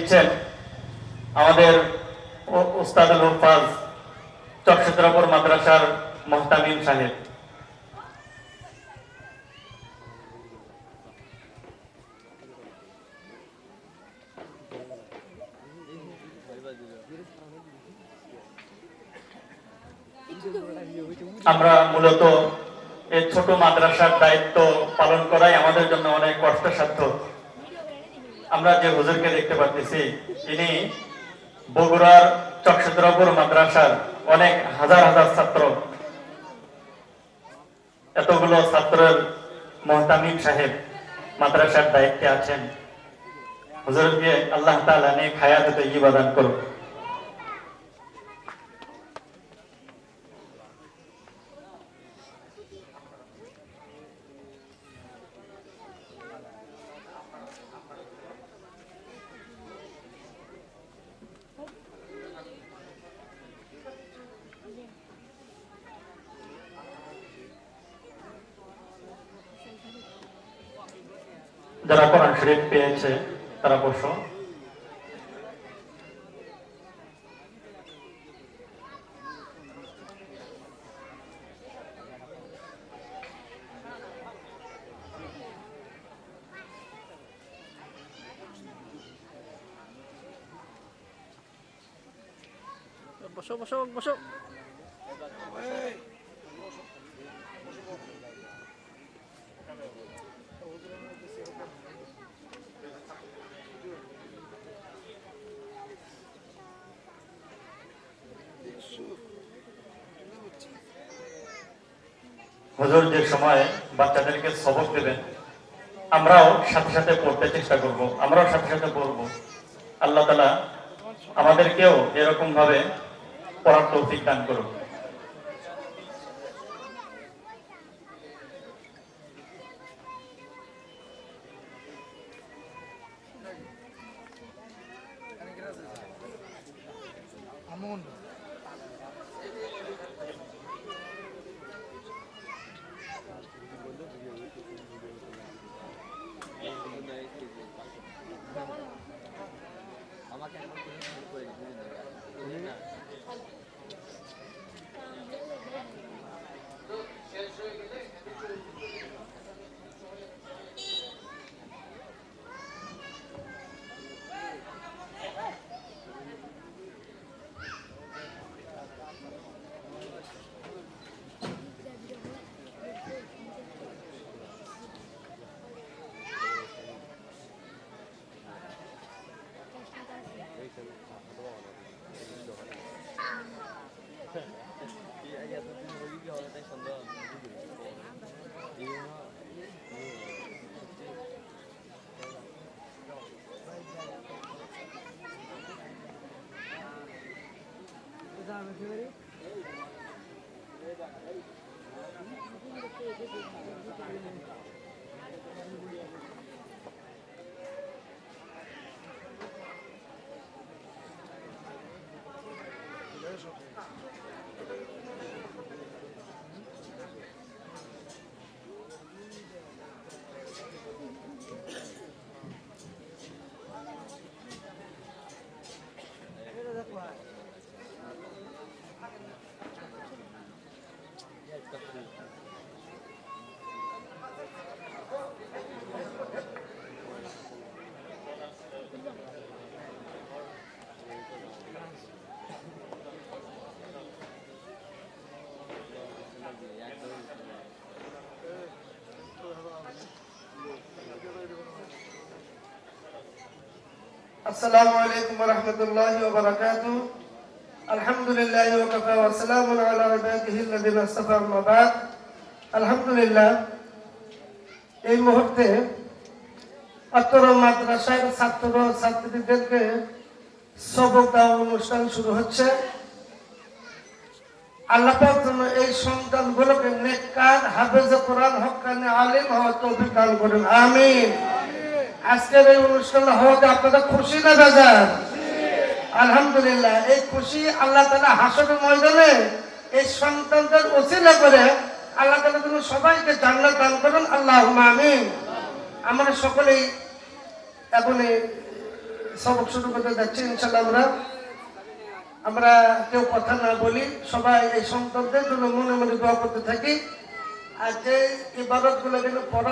দিচ্ছেন আমাদের উস্তাদুল হুফাজ চকসিদ্রাপুর মাদ্রাসার মোহতামিম সাহেব। আমরা মূলত এই ছোট মাদ্রাসার দায়িত্ব পালন করাই আমাদের জন্য অনেক কষ্টসাধ্য। আমরা যে হুজুরকে দেখতে পাচ্ছি, ইনি বগুড়ার চকসিদ্রাপুর মাদ্রাসার অনেক হাজার হাজার ছাত্র, এতগুলো ছাত্রের মোহতামিম সাহেব মাদ্রাসার দায়িত্বে আছেন। হুজুরকে আল্লাহ তাআলা নেক হায়াত তাইয়্যিবা দান করুন। যারা কোরআন শরীফ পেয়েছে তারা বসো। বসো বসো বসো। হুজুর যে সময় বাচ্চাদেরকে সবক দেবেন, আমরাও সাথে সাথে পড়তে চেষ্টা করব, আমরাও সাথে সাথে পড়বো। আল্লাহ তাআলা আমাদেরকেও এরকম ভাবে পড়ার তৌফিক দান করুন। السلام عليكم ورحمة الله وبركاته. الحمد لله وكفى وسلام على عباده الذين اصطفى أما بعد. الحمد لله এই মুহূর্তে অত্র মাদ্রাসার ছাত্র ছাত্রীদেরকে সবক দেওয়া অনুষ্ঠান শুরু হচ্ছে। আল্লাহ পাক যেন এই সন্তানগুলোকে নেককার হাফেজ কোরআন হক্কানি আলিম হওয়ার তৌফিক দান করেন, আমিন। আজকের এই অনুষ্ঠান হওয়াতে আপনারা খুশি না বেজার? আলহামদুলিল্লাহ। এই খুশি আল্লাহ তাআলা হাসরের ময়দানে এই সন্তানদের ওসিলা করে আল্লাহ তাআলা যেন সবাইকে জান্নাত দান করেন, আল্লাহুম্মা আমিন। আমরা সকলেই এখন সবক শুরু করতে যাচ্ছি ইনশাল্লাহ। আমরা কেউ কথা না বলি, সবাই এই সন্তানদের জন্য মনে মনে দোয়া করতে থাকি। আর যে ইবাদত গুলো পড়া